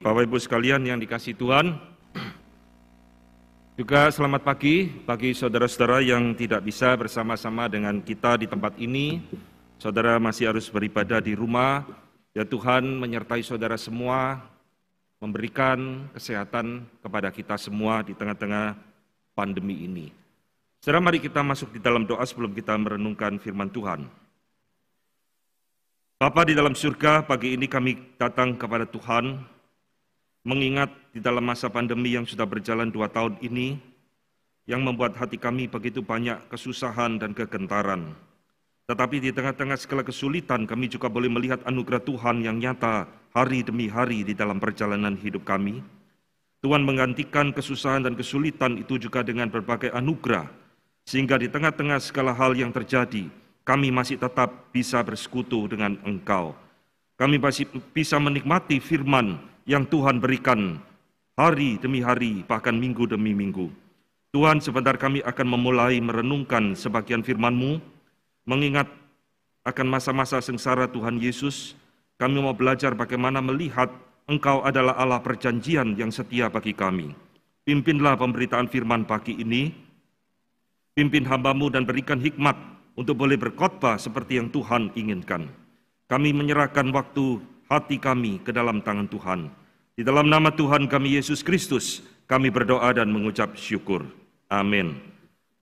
Bapak Ibu sekalian yang dikasihi Tuhan, juga selamat pagi bagi saudara-saudara yang tidak bisa bersama-sama dengan kita di tempat ini. Saudara masih harus beribadah di rumah. Ya Tuhan menyertai saudara semua, memberikan kesehatan kepada kita semua di tengah-tengah pandemi ini. Saudara, mari kita masuk di dalam doa sebelum kita merenungkan firman Tuhan. Bapa di dalam surga, pagi ini kami datang kepada Tuhan, mengingat di dalam masa pandemi yang sudah berjalan 2 tahun ini, yang membuat hati kami begitu banyak kesusahan dan kegentaran. Tetapi di tengah-tengah segala kesulitan, kami juga boleh melihat anugerah Tuhan yang nyata hari demi hari di dalam perjalanan hidup kami. Tuhan menggantikan kesusahan dan kesulitan itu juga dengan berbagai anugerah, sehingga di tengah-tengah segala hal yang terjadi, kami masih tetap bisa bersekutu dengan Engkau. Kami masih bisa menikmati firman yang Tuhan berikan hari demi hari, bahkan minggu demi minggu. Tuhan, sebentar kami akan memulai merenungkan sebagian firman-Mu, mengingat akan masa-masa sengsara Tuhan Yesus. Kami mau belajar bagaimana melihat Engkau adalah Allah perjanjian yang setia bagi kami. Pimpinlah pemberitaan firman pagi ini, pimpin hamba-Mu dan berikan hikmat untuk boleh berkhotbah seperti yang Tuhan inginkan. Kami menyerahkan waktu hati kami ke dalam tangan Tuhan. Di dalam nama Tuhan kami Yesus Kristus, kami berdoa dan mengucap syukur. Amin.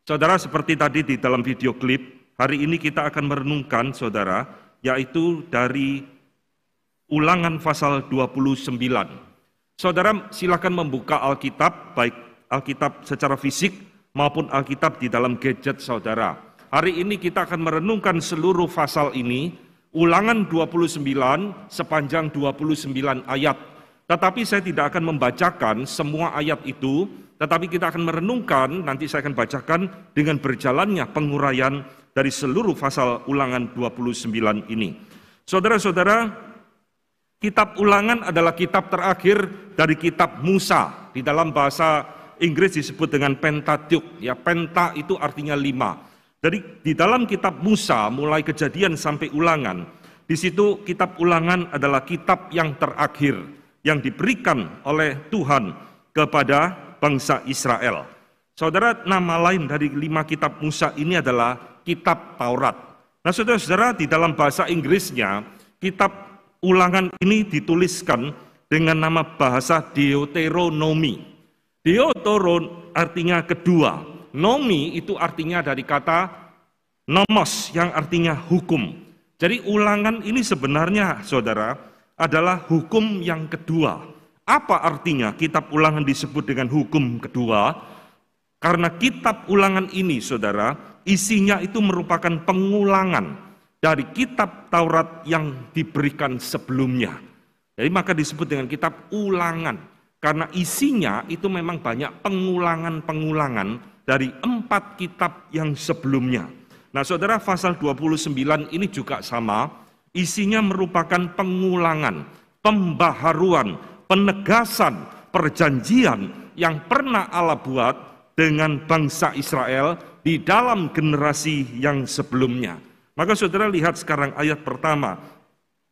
Saudara, seperti tadi di dalam video klip, hari ini kita akan merenungkan, saudara, yaitu dari Ulangan pasal 29. Saudara, silakan membuka Alkitab, baik Alkitab secara fisik maupun Alkitab di dalam gadget saudara. Hari ini kita akan merenungkan seluruh pasal ini, Ulangan 29 sepanjang 29 ayat. Tetapi saya tidak akan membacakan semua ayat itu, tetapi kita akan merenungkan, nanti saya akan bacakan dengan berjalannya penguraian dari seluruh pasal Ulangan 29 ini. Saudara-saudara, kitab Ulangan adalah kitab terakhir dari kitab Musa. Di dalam bahasa Inggris disebut dengan Pentateuch. Ya, penta itu artinya 5. Jadi di dalam kitab Musa, mulai Kejadian sampai Ulangan, di situ kitab Ulangan adalah kitab yang terakhir yang diberikan oleh Tuhan kepada bangsa Israel. Saudara, nama lain dari 5 kitab Musa ini adalah kitab Taurat. Nah, saudara-saudara, di dalam bahasa Inggrisnya, kitab Ulangan ini dituliskan dengan nama bahasa Deuteronomy. Deuteron artinya kedua. Nomi itu artinya dari kata nomos yang artinya hukum. Jadi Ulangan ini sebenarnya, saudara, adalah hukum yang kedua. Apa artinya kitab Ulangan disebut dengan hukum kedua? Karena kitab Ulangan ini, saudara, isinya itu merupakan pengulangan dari kitab Taurat yang diberikan sebelumnya. Jadi maka disebut dengan kitab Ulangan. Karena isinya itu memang banyak pengulangan-pengulangan dari 4 kitab yang sebelumnya. Nah, saudara, pasal 29 ini juga sama, isinya merupakan pengulangan, pembaharuan, penegasan, perjanjian yang pernah Allah buat dengan bangsa Israel di dalam generasi yang sebelumnya. Maka saudara lihat sekarang ayat pertama,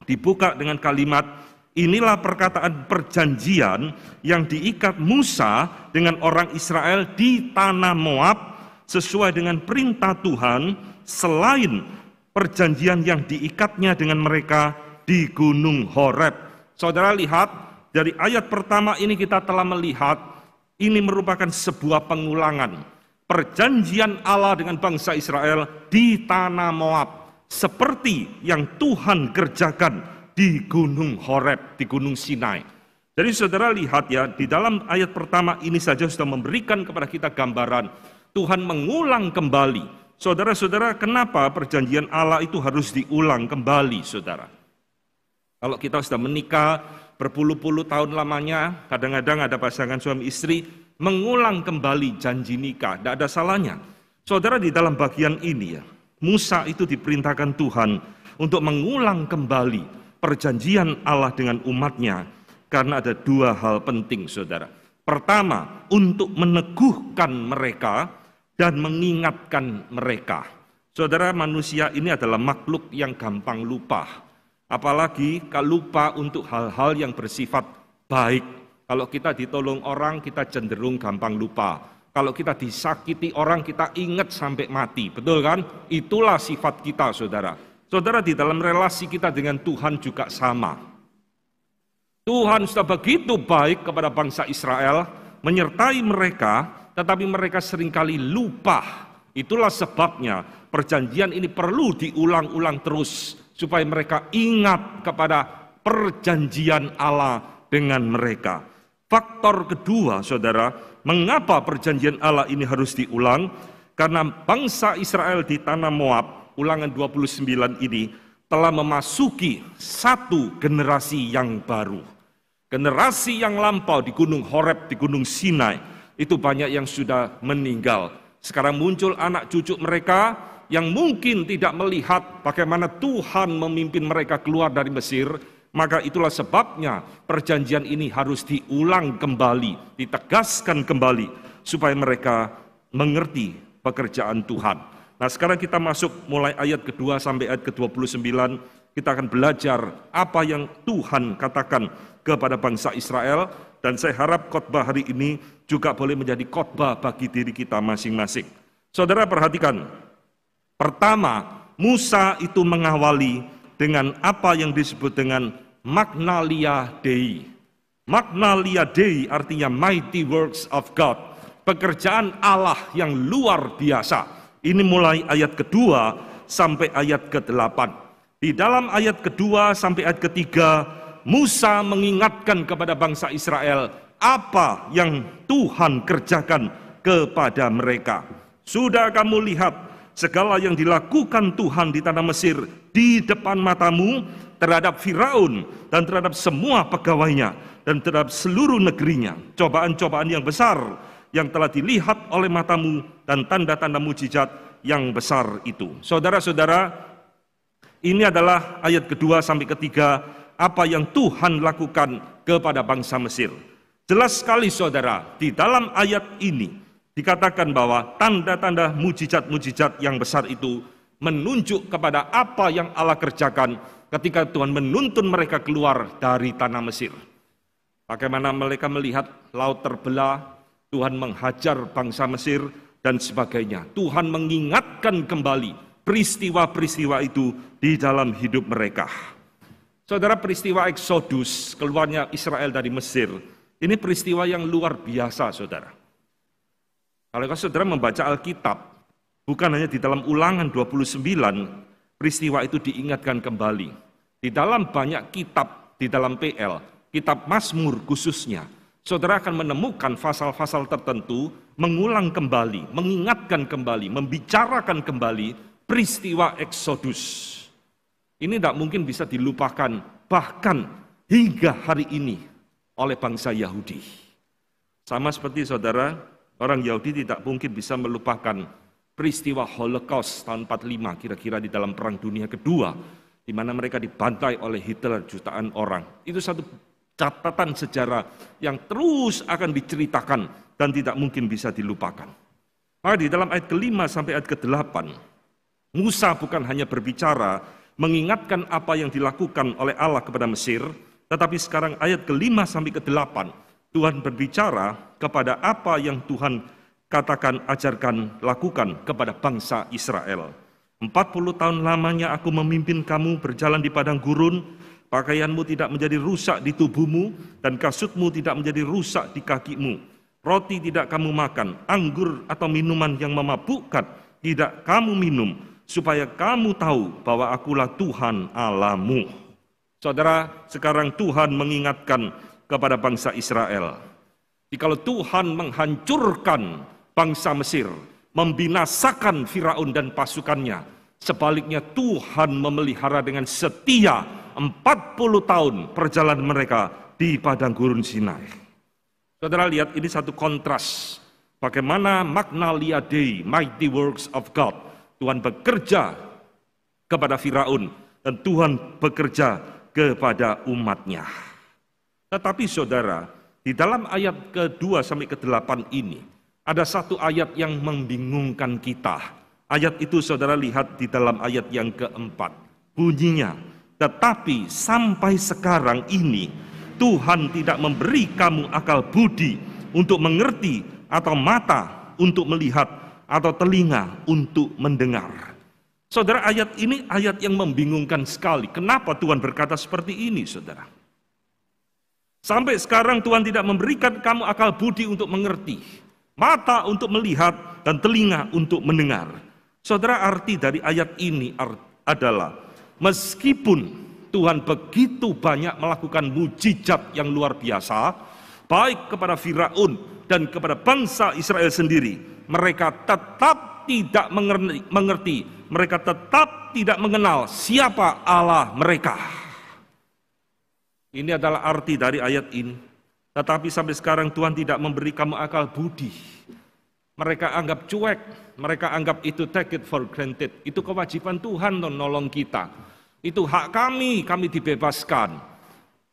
dibuka dengan kalimat, inilah perkataan perjanjian yang diikat Musa dengan orang Israel di tanah Moab sesuai dengan perintah Tuhan, selain perjanjian yang diikatnya dengan mereka di Gunung Horeb. Saudara lihat, dari ayat pertama ini kita telah melihat ini merupakan sebuah pengulangan. Perjanjian Allah dengan bangsa Israel di tanah Moab, seperti yang Tuhan kerjakan di Gunung Horeb, di Gunung Sinai. Jadi saudara lihat ya, di dalam ayat pertama ini saja sudah memberikan kepada kita gambaran Tuhan mengulang kembali. Saudara-saudara, kenapa perjanjian Allah itu harus diulang kembali, saudara? Kalau kita sudah menikah berpuluh-puluh tahun lamanya, kadang-kadang ada pasangan suami istri mengulang kembali janji nikah, tidak ada salahnya. Saudara, di dalam bagian ini ya, Musa itu diperintahkan Tuhan untuk mengulang kembali perjanjian Allah dengan umatnya, karena ada 2 hal penting, saudara. Pertama, untuk meneguhkan mereka dan mengingatkan mereka. Saudara, manusia ini adalah makhluk yang gampang lupa. Apalagi kalau lupa untuk hal-hal yang bersifat baik. Kalau kita ditolong orang, kita cenderung gampang lupa. Kalau kita disakiti orang, kita ingat sampai mati. Betul kan? Itulah sifat kita, saudara. Saudara, di dalam relasi kita dengan Tuhan juga sama. Tuhan sudah begitu baik kepada bangsa Israel, menyertai mereka, tetapi mereka seringkali lupa. Itulah sebabnya perjanjian ini perlu diulang-ulang terus, supaya mereka ingat kepada perjanjian Allah dengan mereka. Faktor kedua, saudara, mengapa perjanjian Allah ini harus diulang? Karena bangsa Israel di tanah Moab, ulangan 29 ini, telah memasuki satu generasi yang baru. Generasi yang lampau di Gunung Horeb, di Gunung Sinai, itu banyak yang sudah meninggal. Sekarang muncul anak cucu mereka yang mungkin tidak melihat bagaimana Tuhan memimpin mereka keluar dari Mesir. Maka itulah sebabnya perjanjian ini harus diulang kembali, ditegaskan kembali, supaya mereka mengerti pekerjaan Tuhan. Nah, sekarang kita masuk mulai ayat kedua sampai ayat ke-29, kita akan belajar apa yang Tuhan katakan kepada bangsa Israel, dan saya harap khotbah hari ini juga boleh menjadi khotbah bagi diri kita masing-masing. Saudara perhatikan, pertama, Musa itu mengawali dengan apa yang disebut dengan Magnalia Dei. Magnalia Dei artinya mighty works of God, pekerjaan Allah yang luar biasa. Ini mulai ayat kedua sampai ayat ke-8. Di dalam ayat kedua sampai ayat ketiga, Musa mengingatkan kepada bangsa Israel apa yang Tuhan kerjakan kepada mereka. Sudah kamu lihat segala yang dilakukan Tuhan di tanah Mesir di depan matamu, terhadap Firaun dan terhadap semua pegawainya dan terhadap seluruh negerinya. Cobaan-cobaan yang besar yang telah dilihat oleh matamu dan tanda-tanda mujizat yang besar itu. Saudara-saudara, ini adalah ayat kedua sampai ketiga, apa yang Tuhan lakukan kepada bangsa Mesir. Jelas sekali saudara, di dalam ayat ini dikatakan bahwa tanda-tanda mujizat-mujizat yang besar itu menunjuk kepada apa yang Allah kerjakan ketika Tuhan menuntun mereka keluar dari tanah Mesir. Bagaimana mereka melihat laut terbelah, Tuhan menghajar bangsa Mesir, dan sebagainya. Tuhan mengingatkan kembali peristiwa-peristiwa itu di dalam hidup mereka. Saudara, peristiwa Eksodus, keluarnya Israel dari Mesir, ini peristiwa yang luar biasa, saudara. Kalau saudara membaca Alkitab, bukan hanya di dalam Ulangan 29, peristiwa itu diingatkan kembali. Di dalam banyak kitab, di dalam PL, kitab Mazmur khususnya, saudara akan menemukan pasal-pasal tertentu, mengulang kembali, mengingatkan kembali, membicarakan kembali peristiwa Eksodus. Ini tidak mungkin bisa dilupakan, bahkan hingga hari ini oleh bangsa Yahudi. Sama seperti saudara, orang Yahudi tidak mungkin bisa melupakan peristiwa Holocaust tahun 45, kira-kira di dalam Perang Dunia Kedua, di mana mereka dibantai oleh Hitler jutaan orang. Itu satu catatan sejarah yang terus akan diceritakan dan tidak mungkin bisa dilupakan. Maka di dalam ayat ke-5 sampai ayat ke-8, Musa bukan hanya berbicara, mengingatkan apa yang dilakukan oleh Allah kepada Mesir, tetapi sekarang ayat ke-5 sampai ke-8, Tuhan berbicara kepada apa yang Tuhan katakan, ajarkan, lakukan kepada bangsa Israel. 40 tahun lamanya aku memimpin kamu berjalan di padang gurun, pakaianmu tidak menjadi rusak di tubuhmu, dan kasutmu tidak menjadi rusak di kakimu. Roti tidak kamu makan, anggur atau minuman yang memabukkan tidak kamu minum, supaya kamu tahu bahwa akulah Tuhan Allahmu. Saudara, sekarang Tuhan mengingatkan kepada bangsa Israel. Jikalau Tuhan menghancurkan bangsa Mesir, membinasakan Firaun dan pasukannya, sebaliknya Tuhan memelihara dengan setia 40 tahun perjalanan mereka di padang gurun Sinai. Saudara lihat, ini satu kontras bagaimana Magnalia Dei, mighty works of God. Tuhan bekerja kepada Firaun dan Tuhan bekerja kepada umatnya. Tetapi saudara, di dalam ayat ke-2 sampai ke-8 ini, ada satu ayat yang membingungkan kita. Ayat itu saudara lihat di dalam ayat yang ke-4. Bunyinya, tetapi sampai sekarang ini, Tuhan tidak memberi kamu akal budi untuk mengerti, atau mata untuk melihat, atau telinga untuk mendengar. Saudara, ayat ini ayat yang membingungkan sekali. Kenapa Tuhan berkata seperti ini, saudara? Sampai sekarang Tuhan tidak memberikan kamu akal budi untuk mengerti, mata untuk melihat, dan telinga untuk mendengar. Saudara, arti dari ayat ini adalah meskipun Tuhan begitu banyak melakukan mujizat yang luar biasa, baik kepada Firaun dan kepada bangsa Israel sendiri, mereka tetap tidak mengerti, mereka tetap tidak mengenal siapa Allah mereka. Ini adalah arti dari ayat ini. Tetapi sampai sekarang Tuhan tidak memberi kamu akal budi. Mereka anggap cuek, mereka anggap itu take it for granted. Itu kewajiban Tuhan nolong kita. Itu hak kami dibebaskan.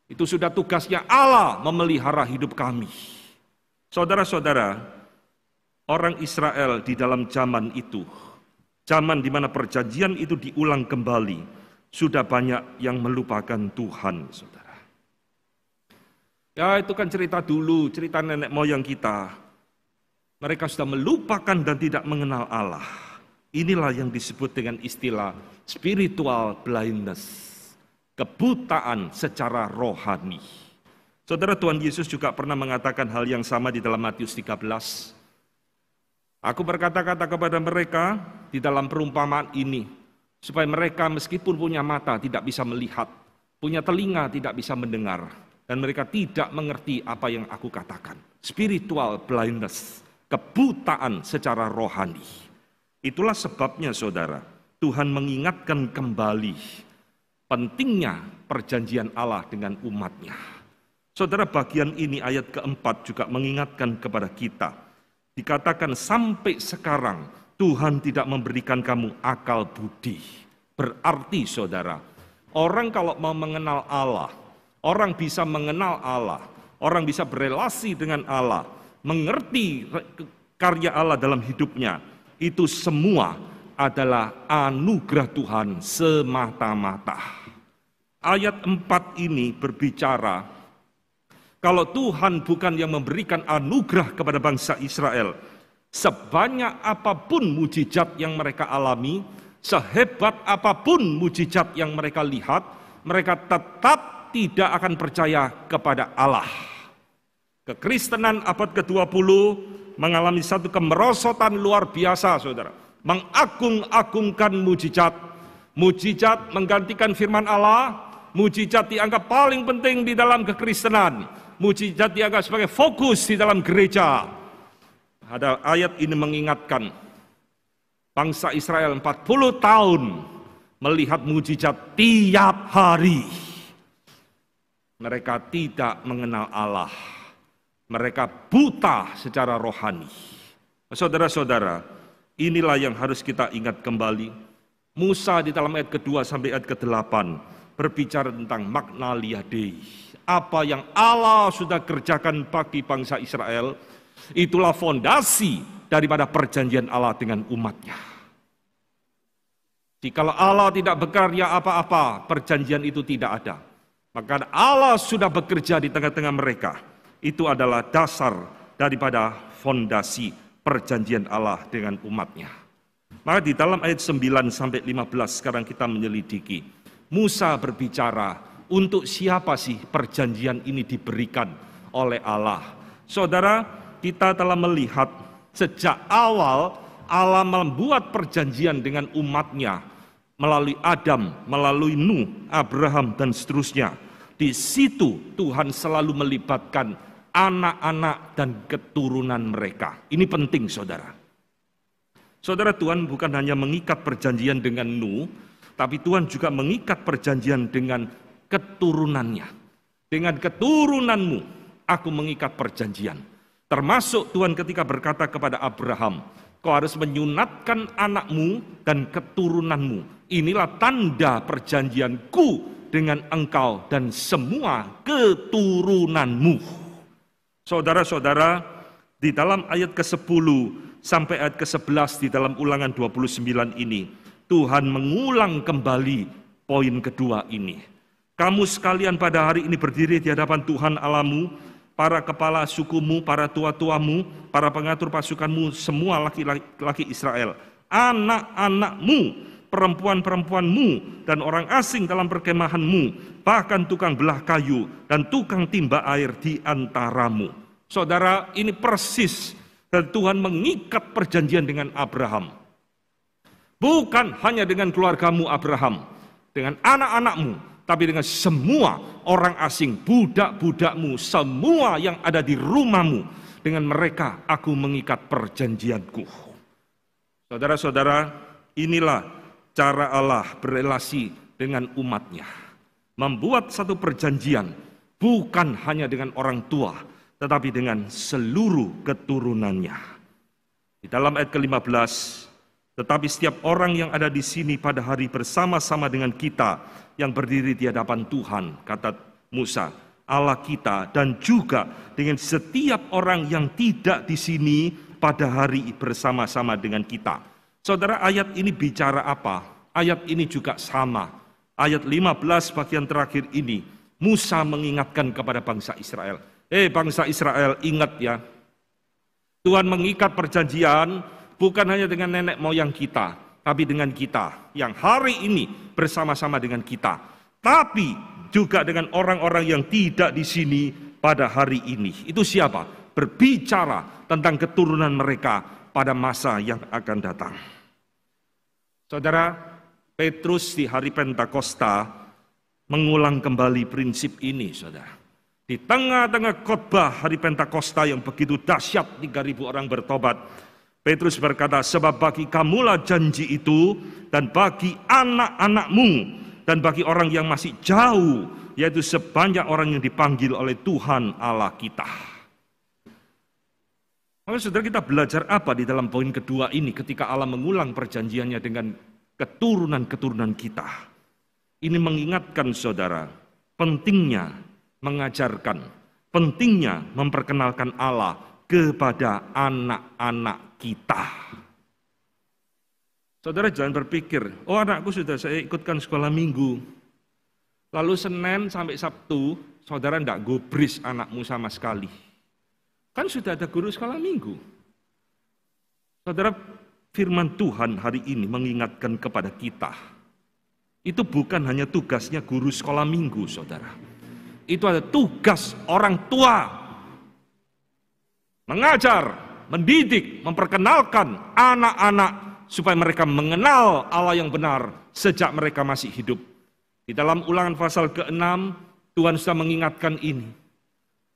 Itu sudah tugasnya Allah memelihara hidup kami. Saudara-saudara, orang Israel di dalam zaman itu, zaman di mana perjanjian itu diulang kembali, sudah banyak yang melupakan Tuhan, saudara. Ya, itu kan cerita dulu, cerita nenek moyang kita. Mereka sudah melupakan dan tidak mengenal Allah. Inilah yang disebut dengan istilah spiritual blindness, kebutaan secara rohani. Saudara, Tuhan Yesus juga pernah mengatakan hal yang sama di dalam Matius 13. Aku berkata-kata kepada mereka di dalam perumpamaan ini, supaya mereka meskipun punya mata tidak bisa melihat, punya telinga tidak bisa mendengar, dan mereka tidak mengerti apa yang aku katakan. Spiritual blindness, kebutaan secara rohani. Itulah sebabnya, saudara, Tuhan mengingatkan kembali pentingnya perjanjian Allah dengan umatnya. Saudara, bagian ini ayat keempat juga mengingatkan kepada kita. Dikatakan sampai sekarang Tuhan tidak memberikan kamu akal budi. Berarti, saudara, orang kalau mau mengenal Allah, orang bisa mengenal Allah, orang bisa berelasi dengan Allah, mengerti karya Allah dalam hidupnya, itu semua adalah anugerah Tuhan semata-mata. Ayat 4 ini berbicara, kalau Tuhan bukan yang memberikan anugerah kepada bangsa Israel, sebanyak apapun mujizat yang mereka alami, sehebat apapun mujizat yang mereka lihat, mereka tetap tidak akan percaya kepada Allah. Kekristenan abad ke-20 mengalami satu kemerosotan luar biasa, saudara. Mengagung-agungkan mujizat. Mujizat menggantikan firman Allah. Mujizat dianggap paling penting di dalam kekristenan. Mujizat dianggap sebagai fokus di dalam gereja. Ada ayat ini mengingatkan bangsa Israel 40 tahun melihat mujizat tiap hari. Mereka tidak mengenal Allah. Mereka buta secara rohani. Saudara-saudara, inilah yang harus kita ingat kembali. Musa di dalam ayat kedua sampai ayat ke-8 berbicara tentang makna liadei. Apa yang Allah sudah kerjakan bagi bangsa Israel, itulah fondasi daripada perjanjian Allah dengan umatnya. Jikalau Allah tidak berkarya apa-apa, perjanjian itu tidak ada. Maka Allah sudah bekerja di tengah-tengah mereka. Itu adalah dasar daripada fondasi perjanjian Allah dengan umatnya. Maka di dalam ayat 9 sampai 15 sekarang kita menyelidiki. Musa berbicara, untuk siapa sih perjanjian ini diberikan oleh Allah? Saudara, kita telah melihat sejak awal Allah membuat perjanjian dengan umatnya melalui Adam, melalui Nuh, Abraham, dan seterusnya. Di situ Tuhan selalu melibatkan anak-anak dan keturunan mereka. Ini penting, saudara. Saudara, Tuhan bukan hanya mengikat perjanjian dengan Nuh, tapi Tuhan juga mengikat perjanjian dengan keturunannya. Dengan keturunanmu, aku mengikat perjanjian. Termasuk Tuhan ketika berkata kepada Abraham, kau harus menyunatkan anakmu dan keturunanmu. Inilah tanda perjanjianku dengan engkau dan semua keturunanmu. Saudara-saudara, di dalam ayat ke-10 sampai ayat ke-11 di dalam Ulangan 29 ini, Tuhan mengulang kembali poin kedua ini. Kamu sekalian pada hari ini berdiri di hadapan Tuhan Allahmu, para kepala sukumu, para tua-tuamu, para pengatur pasukanmu, semua laki-laki Israel, anak-anakmu, perempuan-perempuanmu, dan orang asing dalam perkemahanmu, bahkan tukang belah kayu dan tukang timba air di antaramu. Saudara, ini persis dan Tuhan mengikat perjanjian dengan Abraham. Bukan hanya dengan keluargamu Abraham, dengan anak-anakmu, tapi dengan semua orang asing, budak-budakmu, semua yang ada di rumahmu. Dengan mereka aku mengikat perjanjianku. Saudara-saudara, inilah cara Allah berelasi dengan umatnya. Membuat satu perjanjian bukan hanya dengan orang tua, tetapi dengan seluruh keturunannya. Di dalam ayat ke-15, tetapi setiap orang yang ada di sini pada hari bersama-sama dengan kita yang berdiri di hadapan Tuhan, kata Musa, Allah kita, dan juga dengan setiap orang yang tidak di sini pada hari bersama-sama dengan kita. Saudara, ayat ini bicara apa? Ayat ini juga sama. Ayat 15 bagian terakhir ini, Musa mengingatkan kepada bangsa Israel. Bangsa Israel, ingat ya, Tuhan mengikat perjanjian bukan hanya dengan nenek moyang kita, tapi dengan kita yang hari ini bersama-sama dengan kita. Tapi juga dengan orang-orang yang tidak di sini pada hari ini. Itu siapa? Berbicara tentang keturunan mereka pada masa yang akan datang. Saudara, Petrus di hari Pentakosta mengulang kembali prinsip ini, saudara. Di tengah-tengah khotbah hari Pentakosta yang begitu dahsyat, 3.000 orang bertobat, Petrus berkata, sebab bagi kamulah janji itu, dan bagi anak-anakmu, dan bagi orang yang masih jauh, yaitu sebanyak orang yang dipanggil oleh Tuhan Allah kita. Maka saudara, kita belajar apa di dalam poin kedua ini ketika Allah mengulang perjanjiannya dengan keturunan-keturunan kita? Ini mengingatkan saudara, pentingnya mengajarkan, pentingnya memperkenalkan Allah kepada anak-anak kita. Saudara jangan berpikir, oh anakku sudah saya ikutkan sekolah minggu, lalu Senin sampai Sabtu, saudara tidak gubris anakmu sama sekali. Kan sudah ada guru sekolah minggu. Saudara, firman Tuhan hari ini mengingatkan kepada kita, itu bukan hanya tugasnya guru sekolah minggu, saudara. Itu ada tugas orang tua, mengajar, mendidik, memperkenalkan anak-anak supaya mereka mengenal Allah yang benar sejak mereka masih hidup. Di dalam Ulangan pasal ke-6, Tuhan sudah mengingatkan ini.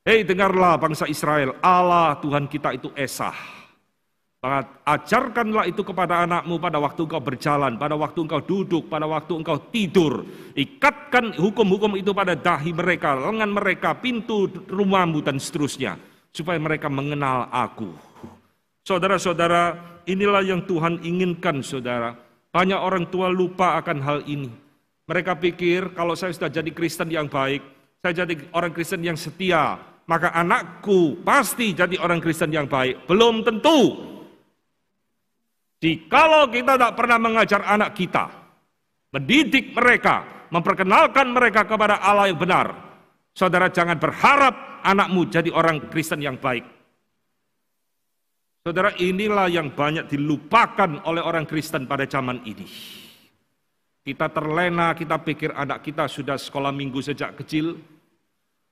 Hei, dengarlah bangsa Israel, Allah Tuhan kita itu Esa. Ajarkanlah itu kepada anakmu pada waktu engkau berjalan, pada waktu engkau duduk, pada waktu engkau tidur. Ikatkan hukum-hukum itu pada dahi mereka, lengan mereka, pintu rumahmu, dan seterusnya. Supaya mereka mengenal aku. Saudara-saudara, inilah yang Tuhan inginkan, saudara. Banyak orang tua lupa akan hal ini. Mereka pikir kalau saya sudah jadi Kristen yang baik, saya jadi orang Kristen yang setia, maka anakku pasti jadi orang Kristen yang baik. Belum tentu. Jikalau kita tak pernah mengajar anak kita, mendidik mereka, memperkenalkan mereka kepada Allah yang benar, saudara jangan berharap anakmu jadi orang Kristen yang baik. Saudara, inilah yang banyak dilupakan oleh orang Kristen pada zaman ini. Kita terlena, kita pikir anak kita sudah sekolah minggu sejak kecil,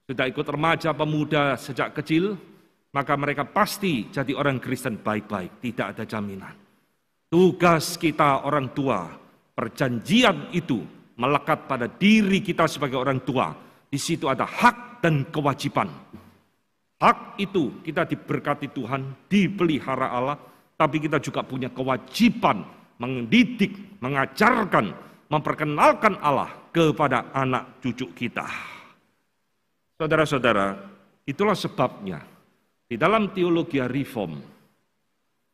sudah ikut remaja pemuda sejak kecil, maka mereka pasti jadi orang Kristen baik-baik. Tidak ada jaminan. Tugas kita orang tua, perjanjian itu melekat pada diri kita sebagai orang tua. Di situ ada hak dan kewajiban. Hak itu kita diberkati Tuhan, dipelihara Allah, tapi kita juga punya kewajiban mendidik, mengajarkan, memperkenalkan Allah kepada anak cucu kita. Saudara-saudara, itulah sebabnya di dalam teologi reform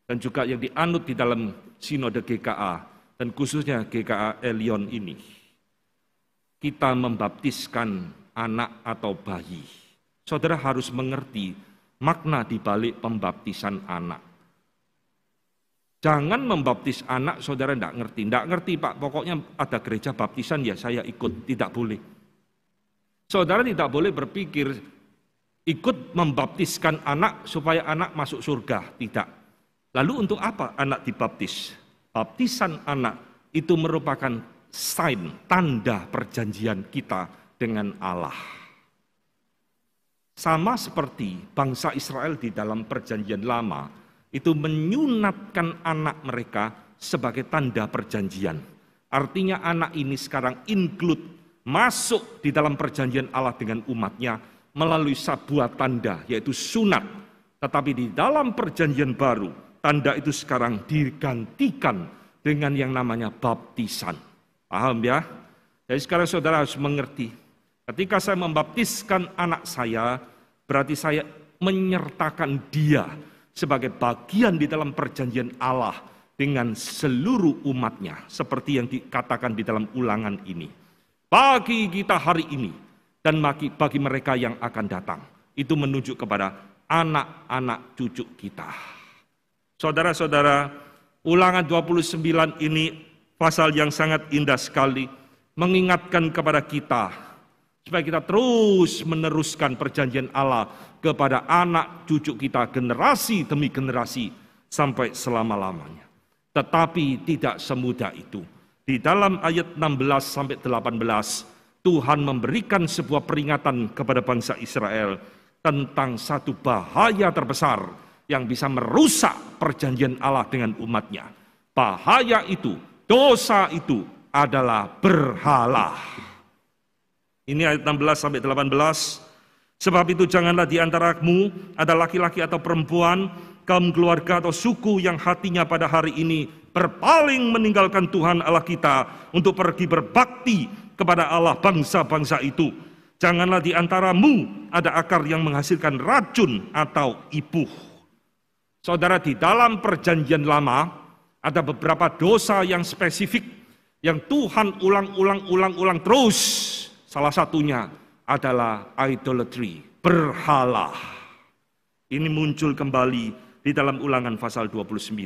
dan juga yang dianut di dalam sinode GKA dan khususnya GKA Elion ini, kita membaptiskan anak atau bayi. Saudara harus mengerti makna di balik pembaptisan anak. Jangan membaptis anak saudara tidak ngerti. Tidak ngerti Pak, pokoknya ada gereja baptisan ya saya ikut. Tidak boleh. Saudara tidak boleh berpikir ikut membaptiskan anak supaya anak masuk surga. Tidak. Lalu untuk apa anak dibaptis? Baptisan anak itu merupakan sign, tanda perjanjian kita dengan Allah. Sama seperti bangsa Israel di dalam perjanjian lama, itu menyunatkan anak mereka sebagai tanda perjanjian. Artinya anak ini sekarang include, masuk di dalam perjanjian Allah dengan umatnya melalui sebuah tanda, yaitu sunat. Tetapi di dalam perjanjian baru, tanda itu sekarang digantikan dengan yang namanya baptisan. Paham ya? Jadi sekarang saudara harus mengerti, ketika saya membaptiskan anak saya, berarti saya menyertakan dia sebagai bagian di dalam perjanjian Allah dengan seluruh umatnya, seperti yang dikatakan di dalam ulangan ini. Bagi kita hari ini dan bagi mereka yang akan datang, itu menunjuk kepada anak-anak cucu kita. Saudara-saudara, ulangan 29 ini pasal yang sangat indah sekali, mengingatkan kepada kita supaya kita terus meneruskan perjanjian Allah kepada anak cucu kita, generasi demi generasi sampai selama-lamanya. Tetapi tidak semudah itu. Di dalam ayat 16 sampai 18, Tuhan memberikan sebuah peringatan kepada bangsa Israel tentang satu bahaya terbesar yang bisa merusak perjanjian Allah dengan umatnya. Bahaya itu, dosa itu adalah berhala. Ini ayat 16 sampai 18. Sebab itu janganlah di antaramu ada laki-laki atau perempuan, kaum keluarga atau suku yang hatinya pada hari ini berpaling meninggalkan Tuhan Allah kita untuk pergi berbakti kepada Allah bangsa-bangsa itu. Janganlah di antaramu ada akar yang menghasilkan racun atau ipuh. Saudara, di dalam perjanjian lama ada beberapa dosa yang spesifik yang Tuhan ulang terus. Salah satunya adalah idolatry, berhala. Ini muncul kembali di dalam ulangan pasal 29.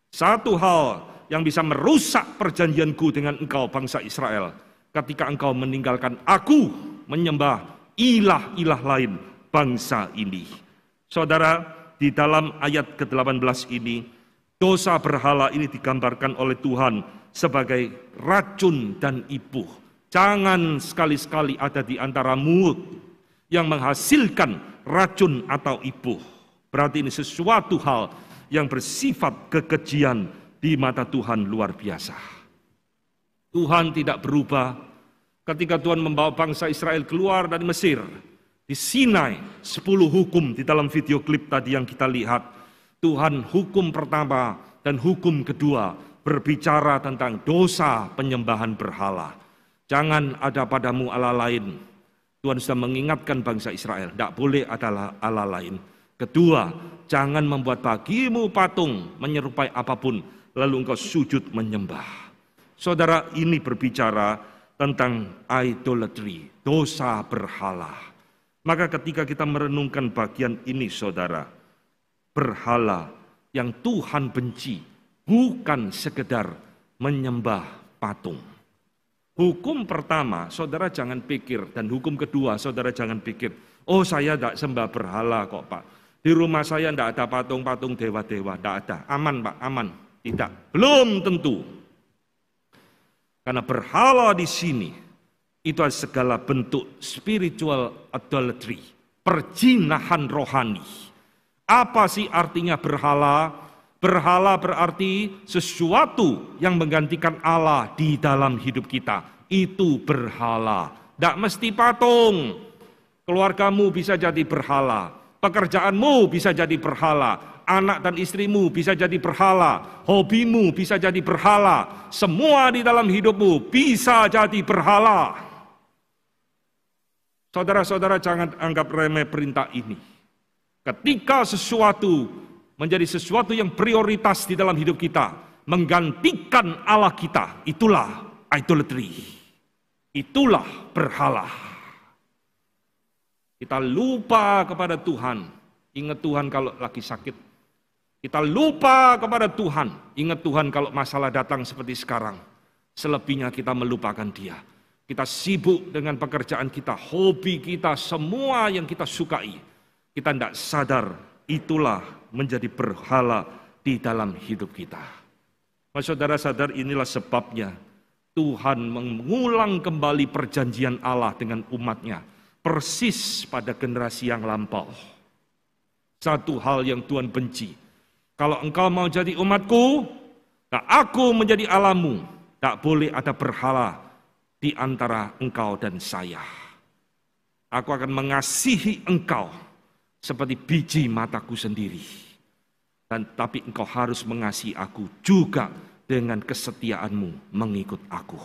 Satu hal yang bisa merusak perjanjianku dengan engkau bangsa Israel, ketika engkau meninggalkan aku menyembah ilah-ilah lain bangsa ini. Saudara, di dalam ayat ke-18 ini, dosa berhala ini digambarkan oleh Tuhan sebagai racun dan ipuh. Jangan sekali-sekali ada di antaramu yang menghasilkan racun atau ipuh. Berarti ini sesuatu hal yang bersifat kekejian di mata Tuhan luar biasa. Tuhan tidak berubah ketika Tuhan membawa bangsa Israel keluar dari Mesir. Di Sinai, 10 hukum di dalam video klip tadi yang kita lihat. Tuhan hukum pertama dan hukum kedua berbicara tentang dosa penyembahan berhala. Jangan ada padamu Allah lain. Tuhan sudah mengingatkan bangsa Israel, tidak boleh ada Allah lain. Kedua, jangan membuat bagimu patung menyerupai apapun, lalu engkau sujud menyembah. Saudara, ini berbicara tentang idolatry, dosa berhala. Maka ketika kita merenungkan bagian ini, saudara, berhala yang Tuhan benci bukan sekedar menyembah patung. Hukum pertama, saudara jangan pikir, dan hukum kedua, saudara jangan pikir, oh saya tidak sembah berhala kok Pak. Di rumah saya tidak ada patung-patung dewa-dewa, tidak ada. Aman Pak, aman. Tidak, belum tentu. Karena berhala di sini, itu adalah segala bentuk spiritual idolatry, perjinahan rohani. Apa sih artinya berhala? Berhala berarti sesuatu yang menggantikan Allah di dalam hidup kita. Itu berhala. Tidak mesti patung. Keluargamu bisa jadi berhala. Pekerjaanmu bisa jadi berhala. Anak dan istrimu bisa jadi berhala. Hobimu bisa jadi berhala. Semua di dalam hidupmu bisa jadi berhala. Saudara-saudara, jangan anggap remeh perintah ini. Ketika sesuatu menjadi sesuatu yang prioritas di dalam hidup kita, menggantikan Allah kita, itulah idolatry. Itulah berhala. Kita lupa kepada Tuhan. Ingat Tuhan kalau lagi sakit. Kita lupa kepada Tuhan. Ingat Tuhan kalau masalah datang seperti sekarang. Selebihnya kita melupakan Dia. Kita sibuk dengan pekerjaan kita, hobi kita, semua yang kita sukai. Kita tidak sadar itulah menjadi berhala di dalam hidup kita. Mas saudara sadar inilah sebabnya Tuhan mengulang kembali perjanjian Allah dengan umatnya. Persis pada generasi yang lampau. Satu hal yang Tuhan benci. Kalau engkau mau jadi umatku, nah aku menjadi Allahmu. Tak boleh ada berhala di antara engkau dan saya. Aku akan mengasihi engkau seperti biji mataku sendiri. Tapi engkau harus mengasihi aku juga dengan kesetiaanmu mengikut aku.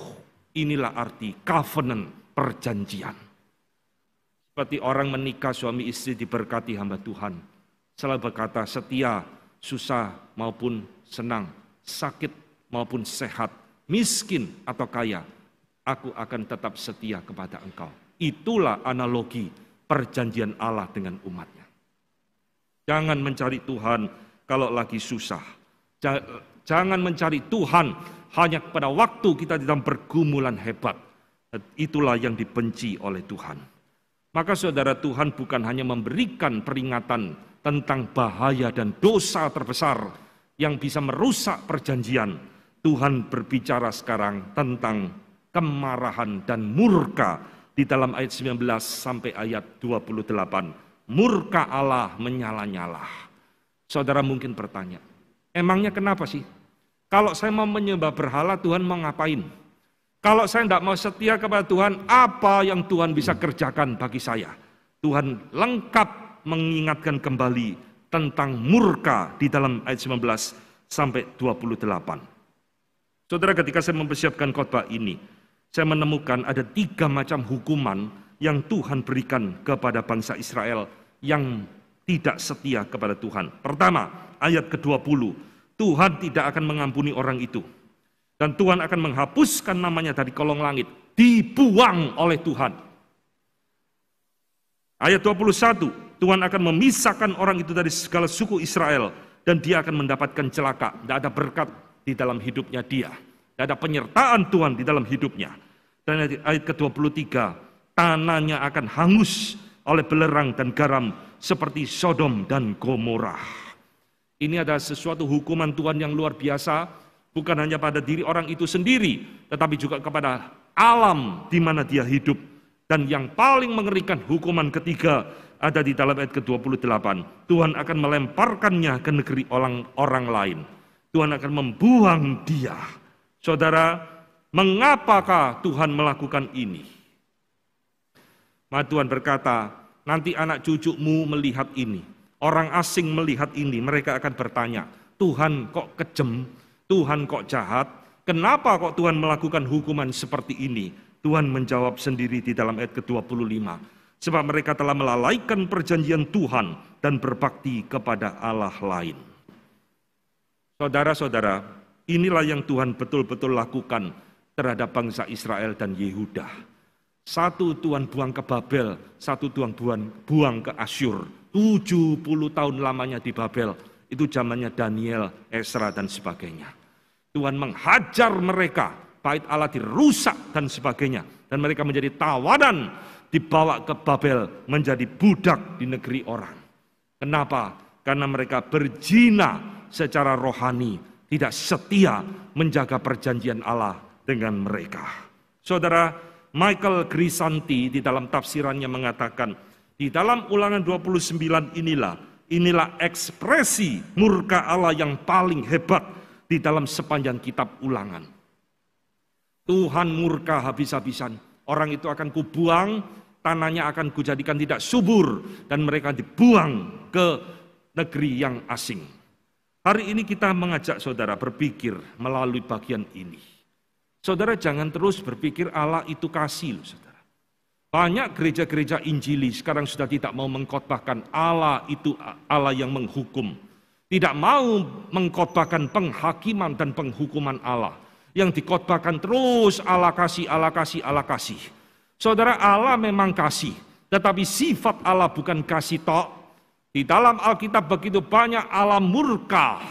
Inilah arti covenant, perjanjian. Seperti orang menikah suami istri diberkati hamba Tuhan. Selalu berkata setia, susah maupun senang, sakit maupun sehat, miskin atau kaya, aku akan tetap setia kepada engkau. Itulah analogi perjanjian Allah dengan umatnya. Jangan mencari Tuhan kalau lagi susah. Jangan mencari Tuhan hanya pada waktu kita dalam pergumulan hebat. Itulah yang dibenci oleh Tuhan. Maka saudara, Tuhan bukan hanya memberikan peringatan tentang bahaya dan dosa terbesar yang bisa merusak perjanjian. Tuhan berbicara sekarang tentang kemarahan dan murka di dalam ayat 19 sampai ayat 28. Murka Allah menyala-nyala. Saudara mungkin bertanya, emangnya kenapa sih? Kalau saya mau menyembah berhala, Tuhan mau ngapain? Kalau saya tidak mau setia kepada Tuhan, apa yang Tuhan bisa kerjakan bagi saya? Tuhan lengkap mengingatkan kembali tentang murka di dalam ayat 19 sampai 28. Saudara, ketika saya mempersiapkan khotbah ini, saya menemukan ada 3 macam hukuman yang Tuhan berikan kepada bangsa Israel yang tidak setia kepada Tuhan. Pertama, ayat ke-20, Tuhan tidak akan mengampuni orang itu. Dan Tuhan akan menghapuskan namanya dari kolong langit, dibuang oleh Tuhan. Ayat 21, Tuhan akan memisahkan orang itu dari segala suku Israel, dan dia akan mendapatkan celaka. Tidak ada berkat di dalam hidupnya dia. Tidak ada penyertaan Tuhan di dalam hidupnya. Dan ayat ke-23, tanahnya akan hangus oleh belerang dan garam seperti Sodom dan Gomora. Ini adalah sesuatu hukuman Tuhan yang luar biasa, bukan hanya pada diri orang itu sendiri, tetapi juga kepada alam di mana dia hidup. Dan yang paling mengerikan, hukuman ketiga ada di dalam ayat ke-28. Tuhan akan melemparkannya ke negeri orang lain. Tuhan akan membuang dia. Saudara, mengapakah Tuhan melakukan ini? Maka Tuhan berkata, nanti anak cucumu melihat ini. Orang asing melihat ini, mereka akan bertanya, Tuhan kok kejem? Tuhan kok jahat? Kenapa kok Tuhan melakukan hukuman seperti ini? Tuhan menjawab sendiri di dalam ayat ke-25. Sebab mereka telah melalaikan perjanjian Tuhan dan berbakti kepada Allah lain. Saudara-saudara, inilah yang Tuhan betul-betul lakukan terhadap bangsa Israel dan Yehuda. Satu Tuhan buang ke Babel, satu Tuhan buang ke Asyur. 70 tahun lamanya di Babel. Itu zamannya Daniel, Esra dan sebagainya. Tuhan menghajar mereka, bait Allah dirusak dan sebagainya. Dan mereka menjadi tawanan, dibawa ke Babel menjadi budak di negeri orang. Kenapa? Karena mereka berzina secara rohani, tidak setia menjaga perjanjian Allah dengan mereka. Saudara, Michael Grisanti di dalam tafsirannya mengatakan, di dalam Ulangan 29 inilah ekspresi murka Allah yang paling hebat di dalam sepanjang kitab Ulangan. Tuhan murka habis-habisan, orang itu akan kubuang, tanahnya akan kujadikan tidak subur, dan mereka dibuang ke negeri yang asing. Hari ini kita mengajak saudara berpikir melalui bagian ini. Saudara jangan terus berpikir Allah itu kasih loh saudara. Banyak gereja-gereja Injili sekarang sudah tidak mau mengkhotbahkan Allah itu Allah yang menghukum. Tidak mau mengkhotbahkan penghakiman dan penghukuman Allah. Yang dikhotbahkan terus Allah kasih, Allah kasih, Allah kasih. Saudara, Allah memang kasih, tetapi sifat Allah bukan kasih tok. Di dalam Alkitab begitu banyak Allah murka,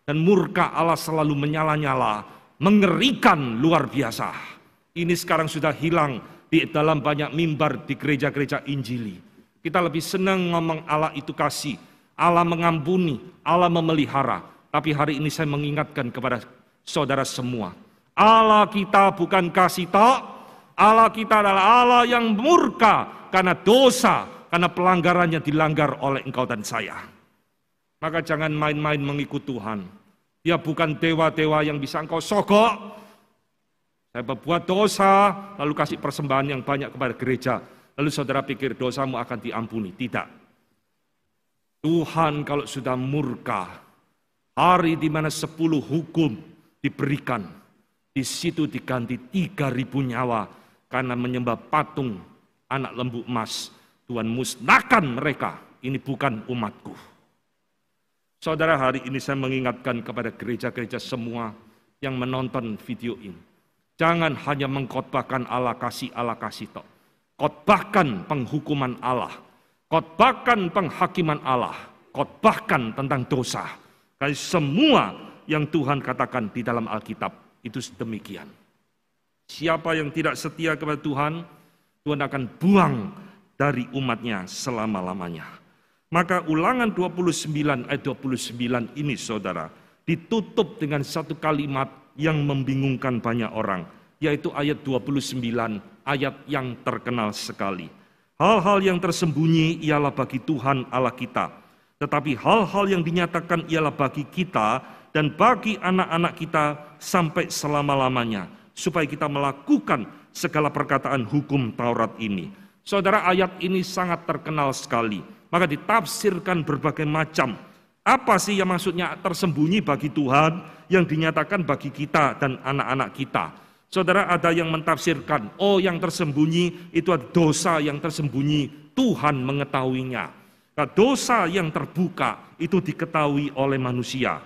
dan murka Allah selalu menyala-nyala, mengerikan luar biasa. Ini sekarang sudah hilang di dalam banyak mimbar di gereja-gereja Injili. Kita lebih senang ngomong Allah itu kasih, Allah mengampuni, Allah memelihara. Tapi hari ini saya mengingatkan kepada saudara semua, Allah kita bukan kasih tok, Allah kita adalah Allah yang murka karena dosa, karena pelanggarannya dilanggar oleh engkau dan saya. Maka jangan main-main mengikut Tuhan. Dia bukan dewa-dewa yang bisa engkau sogok. Saya berbuat dosa, lalu kasih persembahan yang banyak kepada gereja. Lalu saudara pikir dosamu akan diampuni. Tidak. Tuhan kalau sudah murka, hari di mana 10 hukum diberikan, di situ diganti 3.000 nyawa karena menyembah patung anak lembu emas. Tuhan musnahkan mereka, ini bukan umatku. Saudara, hari ini saya mengingatkan kepada gereja-gereja semua yang menonton video ini. Jangan hanya mengkhotbahkan Allah kasih tok. Khotbahkan penghukuman Allah. Khotbahkan penghakiman Allah. Khotbahkan tentang dosa. Karena semua yang Tuhan katakan di dalam Alkitab itu demikian. Siapa yang tidak setia kepada Tuhan, Tuhan akan buang dari umatnya selama-lamanya. Maka Ulangan 29 ayat 29 ini saudara, ditutup dengan satu kalimat yang membingungkan banyak orang, yaitu ayat 29, ayat yang terkenal sekali. Hal-hal yang tersembunyi ialah bagi Tuhan Allah kita, tetapi hal-hal yang dinyatakan ialah bagi kita dan bagi anak-anak kita sampai selama-lamanya, supaya kita melakukan segala perkataan hukum Taurat ini. Saudara, ayat ini sangat terkenal sekali. Maka ditafsirkan berbagai macam. Apa sih yang maksudnya tersembunyi bagi Tuhan yang dinyatakan bagi kita dan anak-anak kita? Saudara, ada yang mentafsirkan, oh yang tersembunyi itu adalah dosa yang tersembunyi, Tuhan mengetahuinya. Nah, dosa yang terbuka itu diketahui oleh manusia.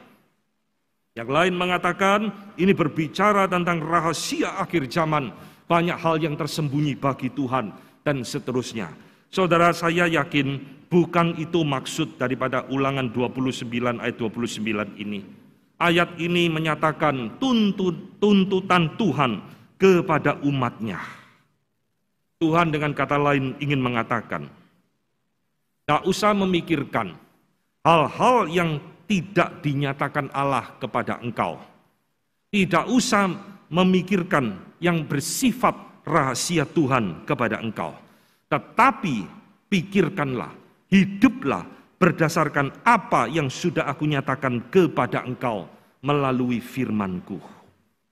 Yang lain mengatakan ini berbicara tentang rahasia akhir zaman, banyak hal yang tersembunyi bagi Tuhan dan seterusnya. Saudara, saya yakin bukan itu maksud daripada Ulangan 29 ayat 29 ini. Ayat ini menyatakan tuntutan Tuhan kepada umatnya. Tuhan dengan kata lain ingin mengatakan, tak usah memikirkan hal-hal yang tidak dinyatakan Allah kepada engkau. Tidak usah memikirkan yang bersifat rahasia Tuhan kepada engkau. Tetapi pikirkanlah, hiduplah berdasarkan apa yang sudah aku nyatakan kepada engkau melalui firman-Ku.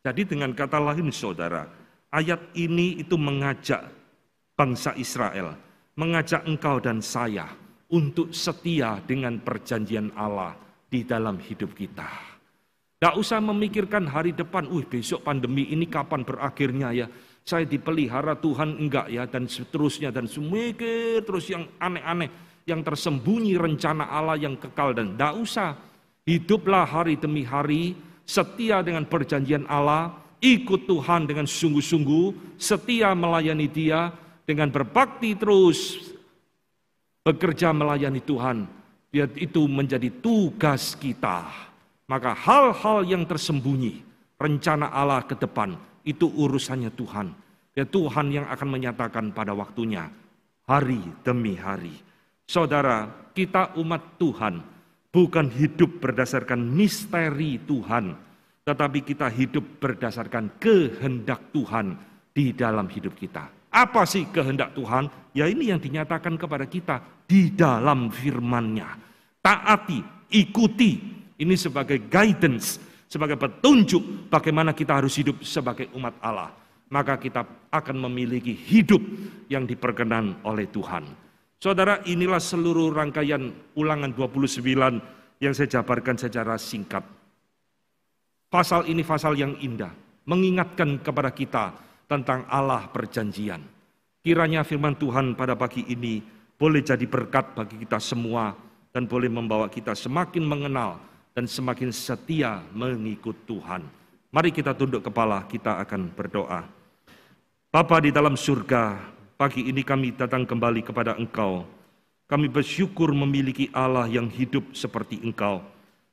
Jadi dengan kata lain saudara, ayat ini itu mengajak bangsa Israel, mengajak engkau dan saya untuk setia dengan perjanjian Allah di dalam hidup kita. Tidak usah memikirkan hari depan, besok pandemi ini kapan berakhirnya ya. Saya dipelihara Tuhan enggak ya, dan seterusnya, dan semikir terus yang aneh-aneh, yang tersembunyi rencana Allah yang kekal, dan tidak usah. Hiduplah hari demi hari, setia dengan perjanjian Allah, ikut Tuhan dengan sungguh-sungguh, setia melayani Dia, dengan berbakti terus, bekerja melayani Tuhan. Biar itu menjadi tugas kita. Maka hal-hal yang tersembunyi, rencana Allah ke depan, itu urusannya Tuhan. Ya, Tuhan yang akan menyatakan pada waktunya, hari demi hari. Saudara, kita umat Tuhan bukan hidup berdasarkan misteri Tuhan, tetapi kita hidup berdasarkan kehendak Tuhan di dalam hidup kita. Apa sih kehendak Tuhan? Ya ini yang dinyatakan kepada kita di dalam firman-Nya. Taati, ikuti. Ini sebagai guidance, sebagai petunjuk bagaimana kita harus hidup sebagai umat Allah. Maka kita akan memiliki hidup yang diperkenan oleh Tuhan. Saudara, inilah seluruh rangkaian Ulangan 29 yang saya jabarkan secara singkat. Pasal ini pasal yang indah, mengingatkan kepada kita tentang Allah perjanjian. Kiranya firman Tuhan pada pagi ini boleh jadi berkat bagi kita semua dan boleh membawa kita semakin mengenal dan semakin setia mengikut Tuhan. Mari kita tunduk kepala, kita akan berdoa. Bapa di dalam surga, pagi ini kami datang kembali kepada Engkau. Kami bersyukur memiliki Allah yang hidup seperti Engkau.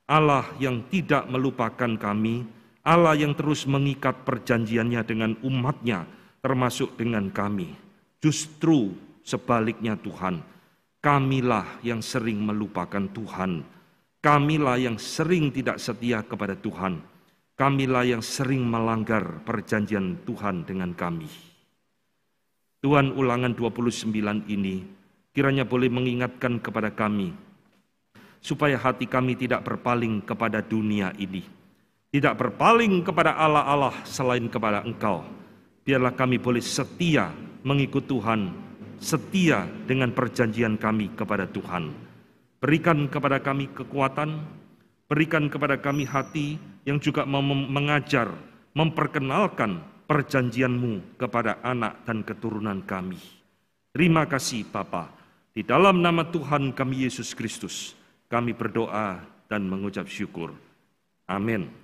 Allah yang tidak melupakan kami, Allah yang terus mengikat perjanjiannya dengan umatnya, termasuk dengan kami. Justru sebaliknya Tuhan, kamilah yang sering melupakan Tuhan. Kamilah yang sering tidak setia kepada Tuhan. Kamilah yang sering melanggar perjanjian Tuhan dengan kami. Tuhan, Ulangan 29 ini kiranya boleh mengingatkan kepada kami, supaya hati kami tidak berpaling kepada dunia ini, tidak berpaling kepada Allah-Allah selain kepada Engkau. Biarlah kami boleh setia mengikut Tuhan, setia dengan perjanjian kami kepada Tuhan. Berikan kepada kami kekuatan, berikan kepada kami hati yang juga mengajar, memperkenalkan perjanjian-Mu kepada anak dan keturunan kami. Terima kasih Bapa. Di dalam nama Tuhan kami Yesus Kristus, kami berdoa dan mengucap syukur. Amin.